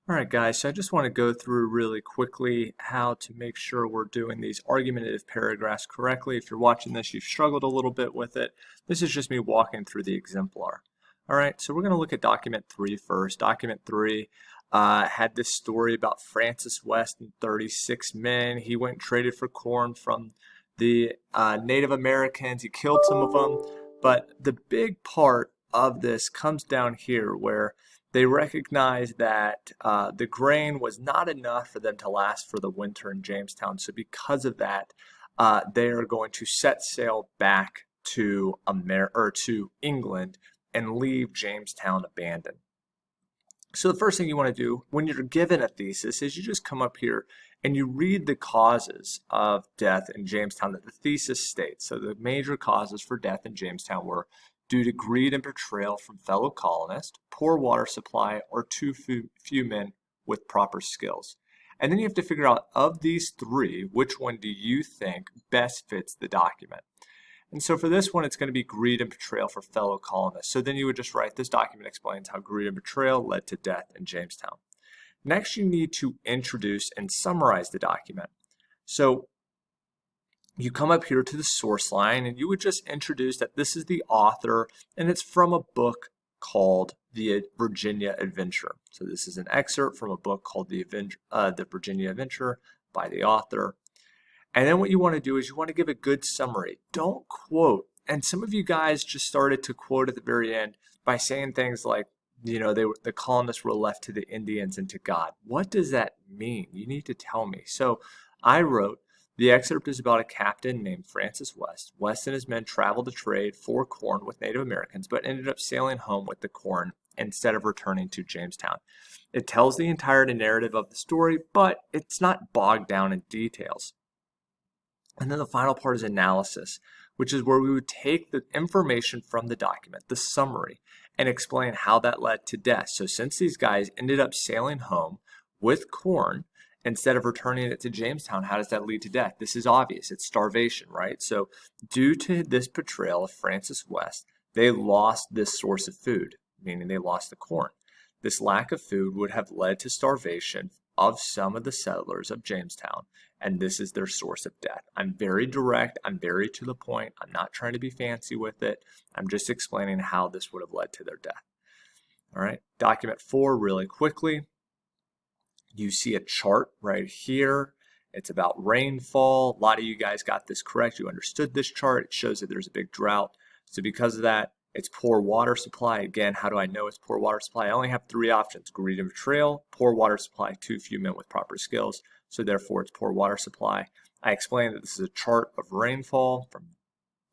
All right, guys, so I just want to go through really quickly how to make sure we're doing these argumentative paragraphs correctly. If you're watching this, you've struggled a little bit with it. This is just me walking through the exemplar. All right, so we're going to look at document 3 first. Document 3 had this story about Francis West and 36 men. He went and traded for corn from the Native Americans. He killed some of them, but the big part of this comes down here where they recognized that the grain was not enough for them to last for the winter in Jamestown. So because of that, they are going to set sail back to to England and leave Jamestown abandoned. So the first thing you want to do when you're given a thesis is you just come up here and you read the causes of death in Jamestown that the thesis states. So the major causes for death in Jamestown were due to greed and betrayal from fellow colonists, poor water supply, or too few men with proper skills. And then you have to figure out, of these three, which one do you think best fits the document? And so for this one, it's going to be greed and betrayal for fellow colonists. So then you would just write, this document explains how greed and betrayal led to death in Jamestown. Next, you need to introduce and summarize the document. So you come up here to the source line and you would just introduce that this is the author and it's from a book called The Virginia Adventure. So this is an excerpt from a book called The Virginia Adventure by the author. And then what you want to do is you want to give a good summary. Don't quote. And some of you guys just started to quote at the very end by saying things like, you know, the colonists were left to the Indians and to God. What does that mean? You need to tell me. So I wrote, the excerpt is about a captain named Francis West. West and his men traveled to trade for corn with Native Americans, but ended up sailing home with the corn instead of returning to Jamestown. It tells the entire narrative of the story, but it's not bogged down in details. And then the final part is analysis, which is where we would take the information from the document, the summary, and explain how that led to death. So since these guys ended up sailing home with corn instead of returning it to Jamestown, how does that lead to death? This is obvious. It's starvation, right? So due to this betrayal of Francis West, they lost this source of food, meaning they lost the corn. This lack of food would have led to starvation of some of the settlers of Jamestown, and this is their source of death. I'm very direct. I'm very to the point. I'm not trying to be fancy with it. I'm just explaining how this would have led to their death. All right, document 4 really quickly. You see a chart right here. It's about rainfall. A lot of you guys got this correct. You understood this chart. It shows that there's a big drought. So because of that, it's poor water supply. Again, how do I know it's poor water supply? I only have 3 options: greed and betrayal, poor water supply, too few men with proper skills. So therefore, it's poor water supply. I explained that this is a chart of rainfall from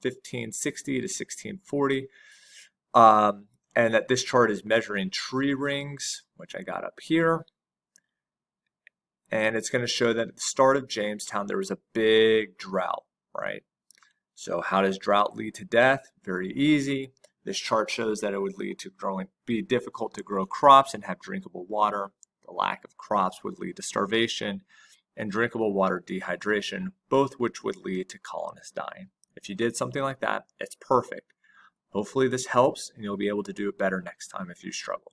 1560 to 1640. And that this chart is measuring tree rings, which I got up here. And it's going to show that at the start of Jamestown, there was a big drought, right? So how does drought lead to death? Very easy. This chart shows that it would lead to be difficult to grow crops and have drinkable water. The lack of crops would lead to starvation and drinkable water dehydration, both which would lead to colonists dying. If you did something like that, it's perfect. Hopefully this helps and you'll be able to do it better next time if you struggle.